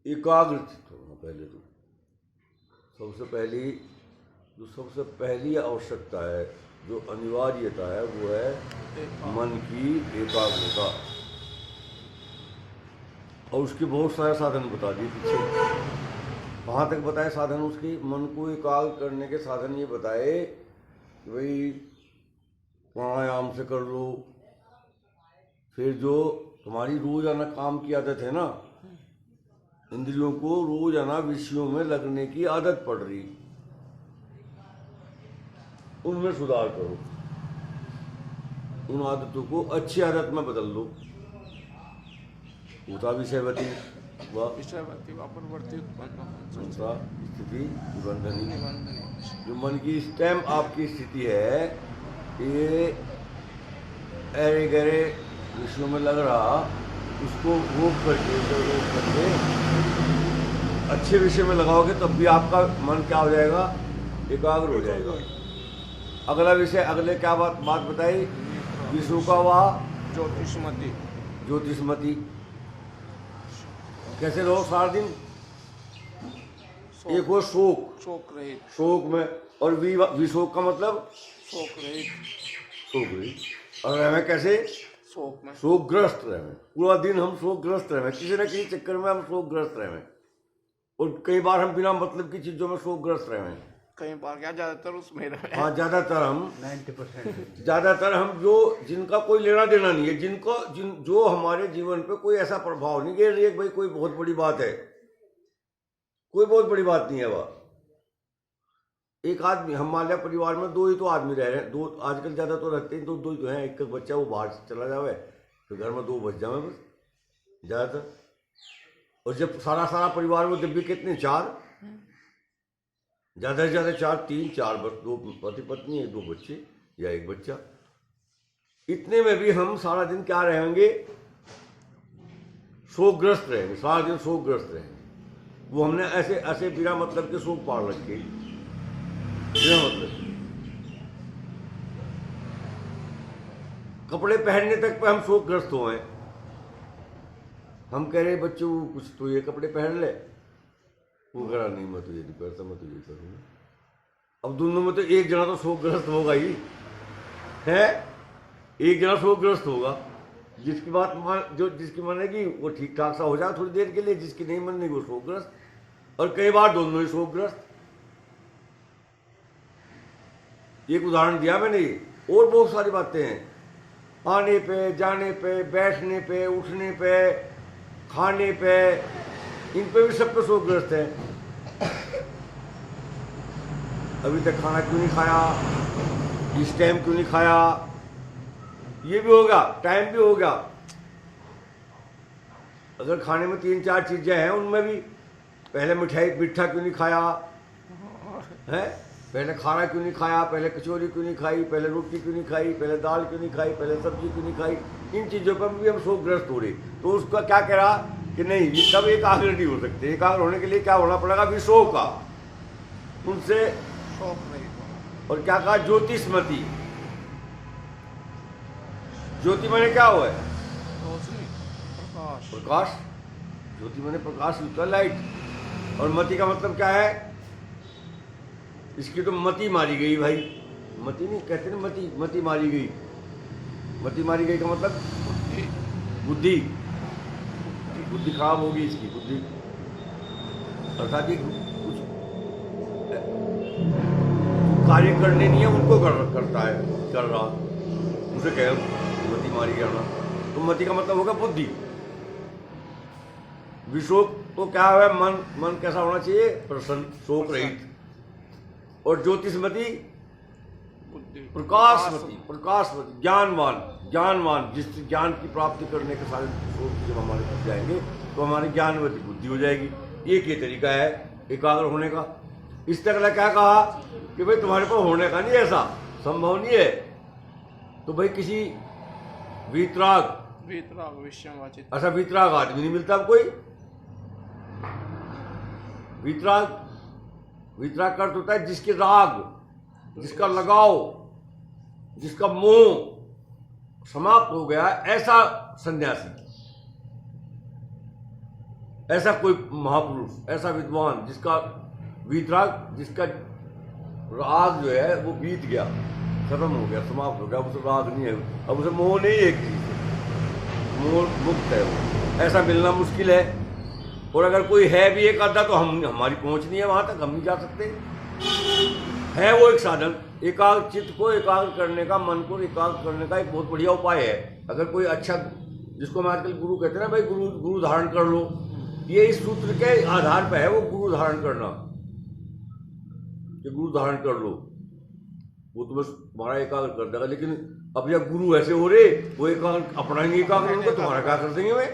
एकाग्र चित्त होना पहले तो। सबसे पहली आवश्यकता है, जो अनिवार्यता है, वो है मन की एकाग्रता। और उसके बहुत सारे साधन बता दिए पीछे। कहाँ तक बताए साधन उसकी? मन को एकाग्र करने के साधन ये बताए कि भाई प्राणायाम से कर लो। फिर जो तुम्हारी रोजाना काम की आदत है ना, इंद्रियों को रोजाना विषयों में लगने की आदत पड़ रही, उनमें सुधार करो। उन आदतों को अच्छी आदत में बदल लो। उता विषयवती मनसा स्थिति निबंधनी। जो मन की स्टेम आपकी स्थिति है, ये ऐरे गहरे विषयों में लग रहा, उसको रोक करके अच्छे विषय में लगाओगे तब भी आपका मन क्या हो जाएगा? एकाग्र हो जाएगा। अगला विषय, अगले क्या बात बताई? विषयों का वह ज्योतिषमती। कैसे रहो सारा दिन? एक वो शोक रहित, शोक में, और विशोक का मतलब शोक रहित। और रहमें कैसे? शोकग्रस्त रहें। पूरा दिन हम शोकग्रस्त रहें, किसी न किसी चक्कर में हम शोकग्रस्त रहें। और कई बार हम बिना मतलब की चीजों में शोकग्रस्त रहें। कई बार क्या, ज्यादातर उसमें रहे। हाँ, ज्यादातर हम 90% ज्यादातर हम जो जिनका कोई लेना देना नहीं है, जो हमारे जीवन पे कोई ऐसा प्रभाव नहीं गिर रही है भाई कोई बहुत बड़ी बात है, कोई बहुत बड़ी बात नहीं है। वह एक आदमी, हमारे परिवार में दो ही तो आदमी रह रहे हैं, दो आजकल ज्यादा तो रहते हैं, दो ही तो हैं। एक बच्चा वो बाहर चला जावे तो घर में दो बच जावे बस ज्यादातर। और जब सारा परिवार में जब भी कितने, चार, ज्यादा से ज्यादा चार, तीन चार, बस दो पति पत्नी है, दो बच्चे या एक बच्चा। इतने में भी हम सारा दिन क्या रहेंगे? शोकग्रस्त रहेंगे, सारा दिन शोकग्रस्त रहेंगे। वो हमने ऐसे बिना मतलब के शोक पाल रखे, बिना मतलब के। कपड़े पहनने तक पे हम शोकग्रस्त हो हैं। हम कह रहे बच्चों कुछ तो ये कपड़े पहन ले, वो करा नहीं, मैं तो ये नहीं पहनता, मैं तो ये करूँगा। अब दोनों में तो एक जना तो शोकग्रस्त होगा ही है, एक जना शोकग्रस्त होगा। जिसकी बात जिसकी मानेगी वो ठीक ठाक सा हो जाए थोड़ी देर के लिए, जिसकी नहीं मानेगी वो शोकग्रस्त। और कई बार दोनों ही शोकग्रस्त। एक उदाहरण दिया मैंने, और बहुत सारी बातें हैं। आने पे, जाने पे, बैठने पे, उठने पे, खाने पे, इन पे भी सब पे शोकग्रस्त है। अभी तक खाना क्यों नहीं खाया, इस टाइम क्यों नहीं खाया, ये भी होगा, टाइम भी होगा। अगर खाने में तीन चार चीजें हैं, उनमें भी पहले मीठा क्यों नहीं खाया है, पहले खाना क्यों नहीं खाया, पहले कचौरी क्यों नहीं खाई, पहले रोटी क्यों नहीं खाई, पहले दाल क्यों नहीं खाई, पहले सब्जी क्यों नहीं खाई। इन चीजों पर भी हम शोकग्रस्त हो रहे। तो उसका क्या कह रहा कि नहीं, ये सब एकाग्र नहीं हो सकते। एकाग्र होने के लिए क्या होना पड़ेगा? विषयों का, उनसे शोक नहीं। और क्या कहा? ज्योतिषमती। ज्योति माने क्या हुआ है? प्रकाश। ज्योति माने प्रकाश, लाइट। और मति का मतलब क्या है? इसकी तो मति मारी गई भाई। मति नहीं कहते ना, मति मारी गई। मति मारी गई का मतलब बुद्धि खराब होगी इसकी, बुद्धि अर्थात कुछ कार्य करने नहीं है उनको करता है, कर रहा, उसे कह मति मारी गया ना। तो मति का मतलब होगा बुद्धि। विशोक तो क्या है? मन कैसा होना चाहिए? प्रसन्न, शोक रहित। और ज्योतिषमती, प्रकाशमती, ज्ञानवान, जिस ज्ञान की प्राप्ति करने के सारे शोक जब हमारे पास जाएंगे तो हमारी ज्ञानवती बुद्धि हो जाएगी। एक ये तरीका है एकाग्र होने का। इस तरह क्या कहा कि भाई तुम्हारे पास होने का नहीं, ऐसा संभव नहीं है। तो भाई किसी वीतराग ऐसा वीतराग आदमी नहीं मिलता। अब कोई वीतराग का अर्थ होता है जिसके राग, जिसका लगाव, जिसका मोह समाप्त हो गया, ऐसा सन्यासी। ऐसा कोई महापुरुष, ऐसा विद्वान जिसका वीतराग, जिसका राग जो है वो बीत गया, खत्म हो गया, समाप्त हो गया, उसे राग नहीं है, अब उसे मोह नहीं है, एक चीज से मोह मुक्त है वो, ऐसा मिलना मुश्किल है। और अगर कोई है भी एक आधा तो हमारी पहुंच नहीं है वहां तक, हम नहीं जा सकते। है वो एक साधन, एकाग्र चित्त को एकाग्र करने का, मन को एकाग्र करने का एक बहुत बढ़िया उपाय है। अगर कोई अच्छा, जिसको हम आजकल गुरु कहते हैं ना, भाई गुरु धारण कर लो, ये इस सूत्र के आधार पर है वो गुरु धारण करना, कि गुरु धारण कर लो, वो तुम्हें तुम्हारा एकाग्र कर देगा। लेकिन अब जब गुरु ऐसे हो रहे, वो एकाग्र अपना ही नहीं एकाग्र होगा, तुम्हारा क्या कर देंगे वे?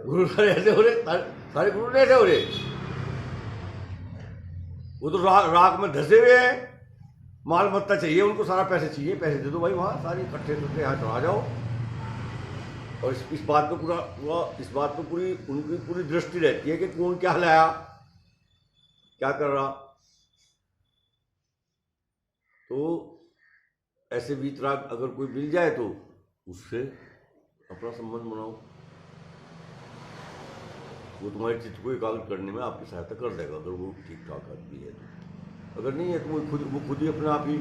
गुरु सारे ऐसे हो रहे, सारे गुरु ऐसे हो रहे, वो तो राग में धसे हुए हैं, माल मत्ता चाहिए उनको, सारा पैसे चाहिए, पैसे दे दो भाई, वहां सारी इकट्ठे करके यहाँ चढ़ा जाओ। और इस बात पे इस बात पे पूरी उनकी पूरी दृष्टि रहती है कि कौन क्या लाया, क्या कर रहा। तो ऐसे वीतराग अगर कोई मिल जाए तो उससे अपना संबंध बनाओ, वो तुम्हारे चित्त को एकाग्र करने में आपकी सहायता कर देगा, अगर वो ठीक ठाक आदमी है तो। अगर नहीं है तो वो खुद ही अपने आप ही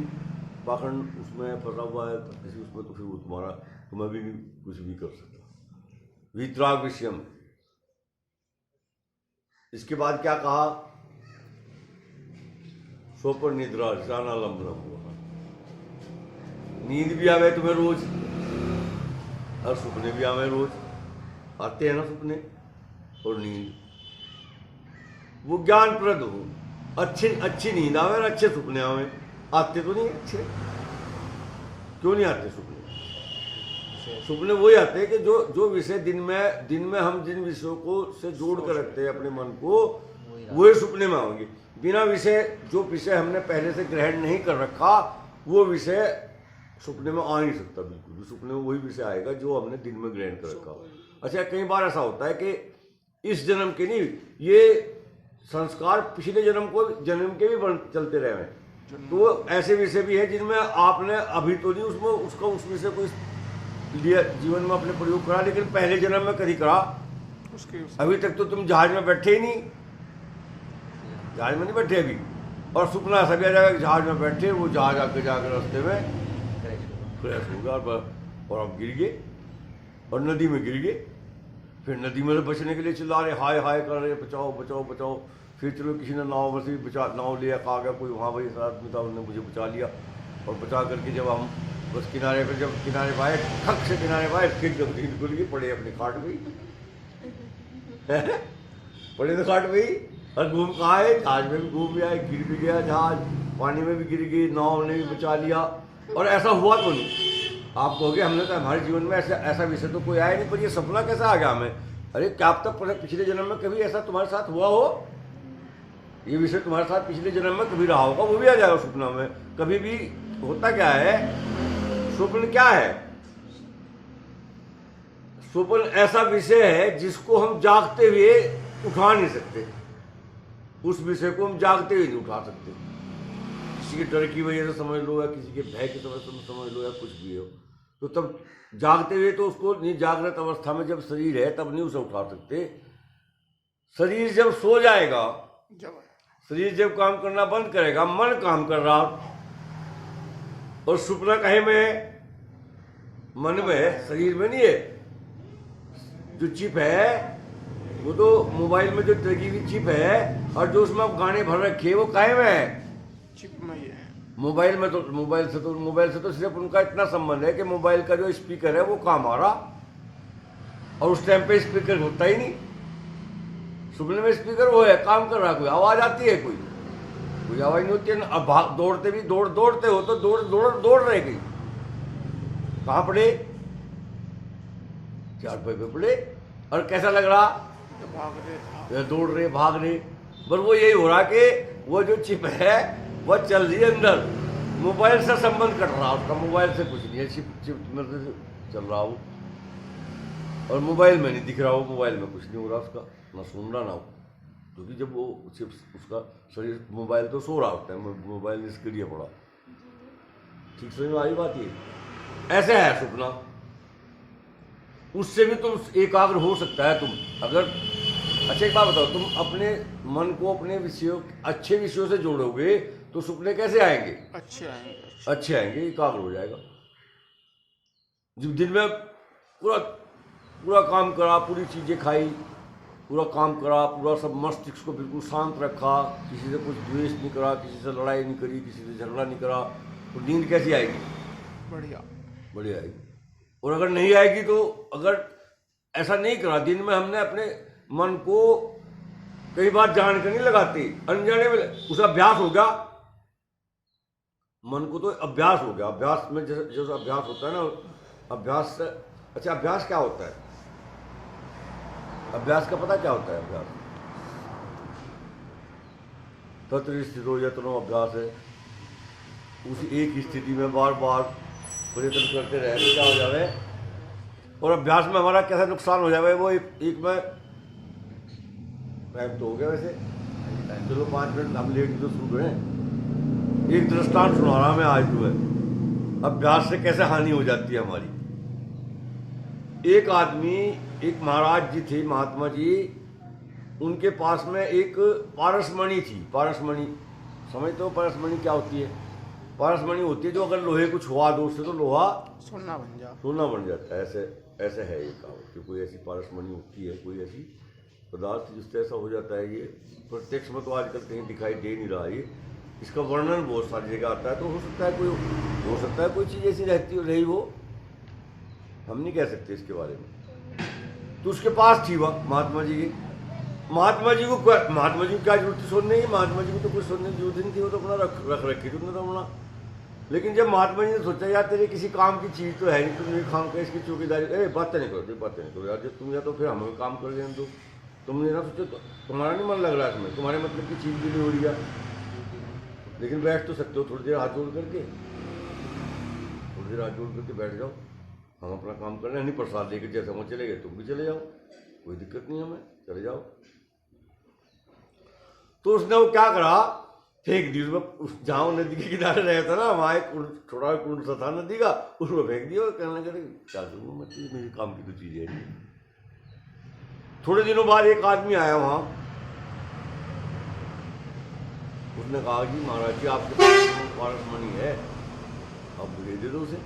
पाखंड उसमें फंसा हुआ है किसी उसमें, तो फिर वो तुम्हें भी कुछ भी कर सकता। वीतराग विषयम। इसके बाद क्या कहा? सोपर निद्रा जाना लंबनम हुआ, नींद भी आवे तुम्हें रोज, और सपने भी आवे रोज, आते हैं ना सपने और नींद, वो ज्ञानप्रद हो, अच्छी नींद आवे और अच्छे सपने आवे। आते तो नहीं अच्छे, क्यों नहीं आते सपने? सपने वही आते हैं कि जो विषय दिन में हम जिन विषयों को से जोड़ कर रखते हैं अपने मन को, वही सपने में आएंगे। बिना विषय, जो विषय हमने पहले से ग्रहण नहीं कर रखा, वो विषय सपने में आ नहीं सकता बिल्कुल भी। सपने में वही विषय आएगा जो हमने दिन में ग्रहण कर रखा। अच्छा, कई बार ऐसा होता है कि इस जन्म के नहीं, ये संस्कार पिछले जन्म के भी चलते रहे हैं, तो ऐसे विषय भी है जिनमें आपने अभी तो नहीं उसमें उसका उस विषय को लिया जीवन में अपने प्रयोग करा, लेकिन पहले जन्म में कभी करा। अभी तक तो तुम जहाज में बैठे ही नहीं, जहाज में नहीं बैठे अभी, और सुपना सभी आ जाएगा जहाज में बैठे, वो जहाज आके जाकर रास्ते में क्रैश हो गया और आप गिर गए और नदी में गिर गए। फिर नदी में से बचने के लिए चिल्ला रहे, हाय हाय कर रहे, बचाओ बचाओ बचाओ। फिर चलो किसी ने नाव में से नाव लिया, कहा गया कोई वहाँ भाई आदमी था, उन्होंने मुझे बचा लिया। और बचा करके जब हम बस किनारे पर, जब किनारे पाए, ठक से किनारे पाए, फिर गंभीर खुल गई, पड़े अपनी खाट गई पड़े तो खाट गई। और घूम कहाँ है, जहाज में भी घूम गया, गिर भी गया जहाज, पानी में भी गिर गई, नाव ने भी बचा लिया। और ऐसा हुआ तो नहीं। आप कहोगे हमने तो हमारे जीवन में ऐसा विषय तो कोई आया नहीं, पर ये सपना कैसा आ गया हमें? अरे क्या अब तक पिछले जन्म में कभी ऐसा तुम्हारे साथ हुआ हो? ये विषय तुम्हारे साथ पिछले जन्म में कभी रहा होगा, वो भी आ जाएगा सपना में कभी भी। होता क्या है, स्वप्न क्या है? स्वप्न ऐसा विषय है जिसको हम जागते हुए उठा नहीं सकते, उस विषय को हम जागते हुए नहीं उठा सकते। किसी के डर की वजह से समझ लो, या किसी के भय की वजह से समझ लो, या कुछ भी हो, तो तब जागते हुए तो उसको नहीं, जागृत अवस्था में जब शरीर है तब नहीं उसे उठा सकते। शरीर जब सो जाएगा, शरीर जब काम करना बंद करेगा, मन काम कर रहा, और सुपना कहे में, मन में, शरीर में नहीं है। जो चिप है वो तो मोबाइल में जो लगी हुई चिप है, और जो उसमें आप गाने भर रखे वो काहे में है? चिप में ही है। मोबाइल में तो मोबाइल से तो सिर्फ उनका इतना संबंध है कि मोबाइल का जो स्पीकर है वो काम आ रहा, और उस टाइम पे स्पीकर होता ही नहीं। सुपने में स्पीकर वो है, काम कर रहा, कोई आवाज आती है, कोई आवाज नहीं होती है। अब दौड़ते भी दौड़ते हो तो दौड़ रहे कहीं, कहाँ पड़े? चार पे पड़े, और कैसा लग रहा? दौड़ रहे, भाग रहे। बस वो यही हो रहा कि वो जो चिप है वह चल रही है अंदर, मोबाइल से संबंध कट रहा, उसका मोबाइल से कुछ नहीं है, चिप में से चल रहा हो, और मोबाइल में नहीं दिख रहा हो, मोबाइल में कुछ नहीं हो रहा उसका, ना सुन रहा ना हो, क्योंकि जब वो चिप उसका शरीर, मोबाइल तो सो रहा होता है, मोबाइल इसके लिए पड़ा। ठीक समझ में आई बात? ये ऐसे है सपना, उससे भी तुम एकाग्र हो सकता है तुम, अगर अच्छा एक बात बताओ, तुम अपने मन को अपने विषयों, अच्छे विषयों से जोड़ोगे तो सपने कैसे आएंगे? अच्छे आएंगे। अच्छे आएंगे, एकाग्र हो जाएगा। जब दिन में पूरा पूरा काम करा, पूरी चीजें खाई, पूरा काम करा, पूरा सब मस्तिष्क को बिल्कुल शांत रखा, किसी से कुछ द्वेष नहीं करा, किसी से लड़ाई नहीं करी, किसी से झगड़ा नहीं करा, तो नींद कैसी आएगी? बढ़िया। बढ़िया आएगी। और अगर नहीं आएगी तो, अगर ऐसा नहीं करा दिन में, हमने अपने मन को कई बार जान कर नहीं लगाते, अनजाने में, उसका अभ्यास हो गया, मन को तो अभ्यास हो गया। अभ्यास में जैसे अभ्यास होता है ना, अभ्यास से, अच्छा अभ्यास क्या होता है? अभ्यास का पता क्या होता है? अभ्यास तत्र स्थितो यत्नो अभ्यास है। उसी एक ही स्थिति में बार बार प्रयत्न करते रहे तो क्या हो जाए? और अभ्यास में हमारा कैसा नुकसान हो जाए? वो एक में टाइम तो हो गया वैसे, चलो 5 मिनट हम लेट तो सुन रहे हैं। एक दृष्टांत सुना रहा मैं आज तुम्हें, अभ्यास से कैसे हानि हो जाती है हमारी। एक आदमी, एक महाराज जी थे, महात्मा जी, उनके पास में एक पारसमणि थी। पारसमणि समझते हो? पारसमणि क्या होती है? पारसमणि होती है जो अगर लोहे को छुआ दो उससे तो लोहा सोना बन जा, सोना बन जाता है। ऐसे है ये कहावत कि कोई ऐसी पारसमणि होती है, कोई ऐसी पदार्थ जिससे ऐसा हो जाता है। ये प्रत्यक्ष में तो आजकल कहीं दिखाई दे नहीं रहा है। इसका वर्णन बहुत सारी जगह आता है, तो हो सकता है कोई चीज़ ऐसी रही हो, हम नहीं कह सकते इसके बारे में। तो उसके पास थी वह महात्मा जी की। महात्मा जी को क्या जरूरत थी सोने की? महात्मा जी को तो कुछ सोने की जरूरत नहीं थी, वो तो अपना रख रखी थी उन्होंने अपना। लेकिन जब महात्मा जी ने सोचा यार तेरे किसी काम की चीज़ तो है नहीं, तुम ये काम कर, इसकी चौकीदारी, अरे बातें नहीं करो यार, जब तुम या तो फिर हमें काम कर लें तो तुमने ना सोचो, तुम्हारा नहीं मन लग रहा इसमें, तुम्हारे मतलब की चीज़ भी नहीं हो रही है, लेकिन बैठ तो सकते हो थोड़ी देर हाथ जोड़ करके, बैठ जाओ, हम अपना काम कर रहे हैं, नहीं प्रसाद लेकर जैसे हम चले गए तुम भी चले जाओ, कोई दिक्कत नहीं हमें, चले जाओ। तो उसने वो क्या करा, फेंक दी उसमें, जहाँ नदी के किनारे रहता ना, वहाँ एक छोटा कुंड सा था नदी का, उसमें फेंक दिया। और कहने लगे क्या करूँ मैं, मेरे काम की तो चीज़ है नहीं। थोड़े दिनों बाद एक आदमी आया वहाँ, उसने कहा कि महाराज जी आपके पास पारसमणि है, आप मुझे दे दो उसे।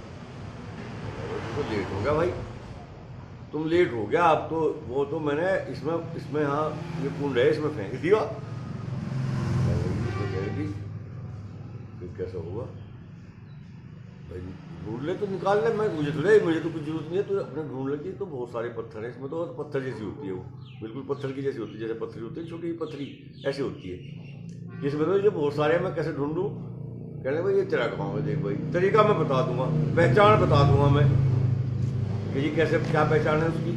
तो लेट हो गया भाई, तुम लेट हो गया, अब तो वो तो मैंने इसमें हाँ ये कुंड है, इसमें फेंक दिया। फिर कैसा होगा भाई, ढूंढ ले तो निकाल ले, मुझे तो कुछ जरूरत नहीं है, तो अपने ढूंढ ले। तो बहुत सारे पत्थर हैं इसमें, तो पत्थर जैसी होती है वो, बिल्कुल पत्थर की जैसी होती है, जैसे पत्थरी होती है छोटी पत्थरी ऐसी होती है। इसमें तो ये बहुत सारे मैं कैसे ढूंढूं? कहने भाई ये तेरा काम है, देख भाई तरीका मैं बता दूंगा, पहचान बता दूंगा मैं कि ये कैसे, क्या पहचान है उसकी।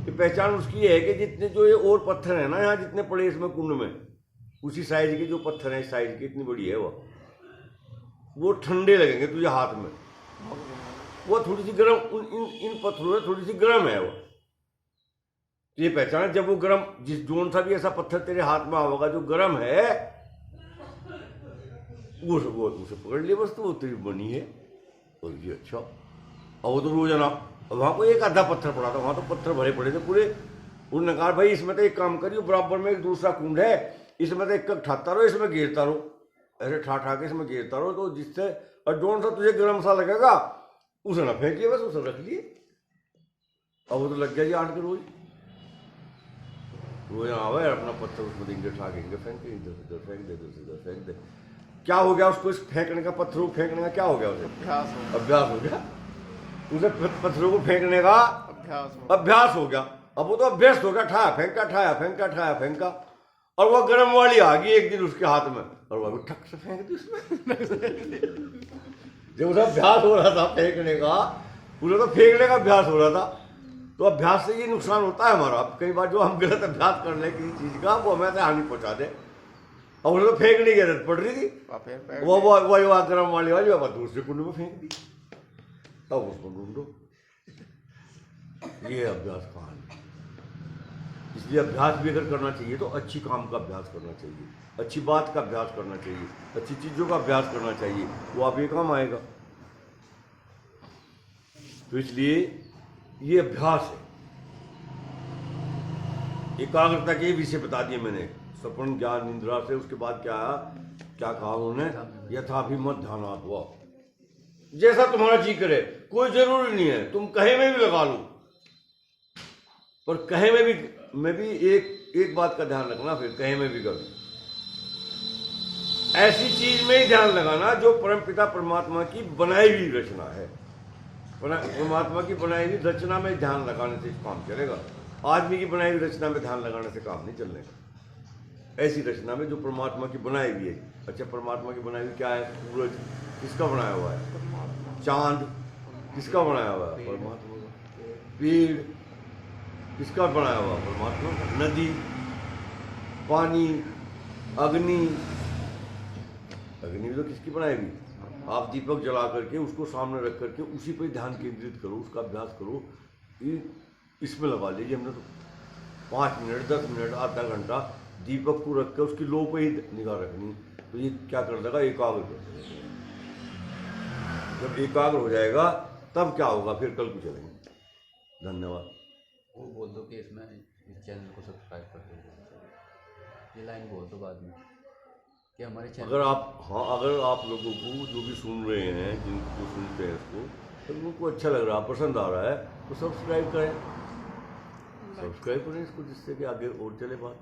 कि पहचान उसकी ये है कि जितने जो ये और पत्थर है ना यहाँ जितने पड़े इसमें कुंड में, उसी साइज के जो पत्थर हैं, इस साइज की इतनी बड़ी है वो ठंडे लगेंगे तुझे हाथ में, वो थोड़ी सी गर्म, इन पत्थरों में थोड़ी सी गर्म है वो। ये पहचान, जब वो गर्म, जिस जोन सा भी ऐसा पत्थर तेरे हाथ में होगा जो गर्म है, वो उसे पकड़ लिया बस, तो वो तेरी बनी है। और ये अच्छा, और वो तो रोजाना, वहाँ को एक आधा पत्थर पड़ा था, वहाँ तो पत्थर भरे पड़े थे पूरे। उन्होंने कहा भाई इसमें तो एक काम करियो, बराबर में एक दूसरा कुंड है, इसमें तो एक ठाता रहो, इसमें घेरता रहो, ऐसे ठा के इसमें घेरता रहो, तो जिससे और जोन सा तुझे गर्म सा लगेगा उसे ना फेंकिए, बस उसे रख लिए। अब वो तो लग गया जी 8 के रोज आवे अपना पत्थर उसमें देंगे, ठाकेंगे, फेंके, इधर फेंक दे, इधर फेंक दे। क्या हो गया उसको, इस फेंकने का, पत्थरों को फेंकने का क्या हो गया उसे? अभ्यास हो गया उसे, पत्थरों को फेंकने का अभ्यास हो गया। अब वो तो अभ्यस्त हो गया, ठाया फेंका, और वो गर्म वाली आ गई एक दिन उसके हाथ में, और वो ठक से फेंक दी उसमें। जब उसे अभ्यास हो रहा था फेंकने का, पूरा तो फेंकने का अभ्यास हो रहा था। तो अभ्यास से ये नुकसान होता है हमारा, कई बार जो हम गलत अभ्यास कर ले किसी चीज का, वो हमें हानि पहुंचा दे। और उसे तो फेंकने की जरूरत पड़ रही थी, वो गर्म वाली दूसरे कुंड में फेंक दी, तब उसको ढूंढो। ये अभ्यास कहानी। इसलिए अभ्यास भी अगर करना चाहिए तो अच्छी काम का अभ्यास करना चाहिए, अच्छी बात का अभ्यास करना चाहिए, अच्छी चीज़ों का अभ्यास करना चाहिए, वो आप ये काम आएगा। तो इसलिए ये अभ्यास है। एकाग्रता के विषय बता दिए मैंने, सपन ज्ञान निद्रा से। उसके बाद क्या आया, क्या कहा उन्होंने, यथाभिमत ध्यानात् हुआ, जैसा तुम्हारा जी करे। कोई जरूरी नहीं है तुम कहे में भी लगा लो, पर कहे में भी एक बात का ध्यान रखना, फिर कहे में भी करो, ऐसी चीज में ही ध्यान लगाना जो परमपिता परमात्मा की बनाई हुई रचना है। परमात्मा की बनाई हुई रचना में ध्यान लगाने से काम चलेगा। आदमी की बनाई हुई रचना में ध्यान लगाने से काम नहीं चलने का। ऐसी रचना में जो परमात्मा की बनाई हुई है। अच्छा, परमात्मा की बनाई हुई क्या है? सूरज किसका बनाया हुआ है? चांद किसका बनाया हुआ है? परमात्मा का। पेड़ किसका बनाया हुआ? परमात्मा का। नदी, पानी, अग्नि भी तो किसकी बनाई हुई? आप दीपक जला करके उसको सामने रख करके उसी पर ध्यान केंद्रित करो, उसका अभ्यास करो। इसमें लगा लीजिए, हमने तो 5 मिनट 10 मिनट आधा घंटा दीपक को रख कर उसकी लो पे ही निगाह रखनी, तो ये क्या कर देगा? एकाग्र कर देगा। जब एकाग्र हो जाएगा तब क्या होगा? फिर कल को चलेंगे। धन्यवाद। वो बोल दो कि इसमें इस चैनल को सब्सक्राइब कर दो, ये लाइन बोल दो बाद में कि हमारे चैनल। अगर आप लोगों को जो भी सुन रहे हैं, जिनको सुनते हैं इसको, तो उनको अच्छा लग रहा है, पसंद आ रहा है, तो सब्सक्राइब करें इसको, जिससे कि आगे और चले बात।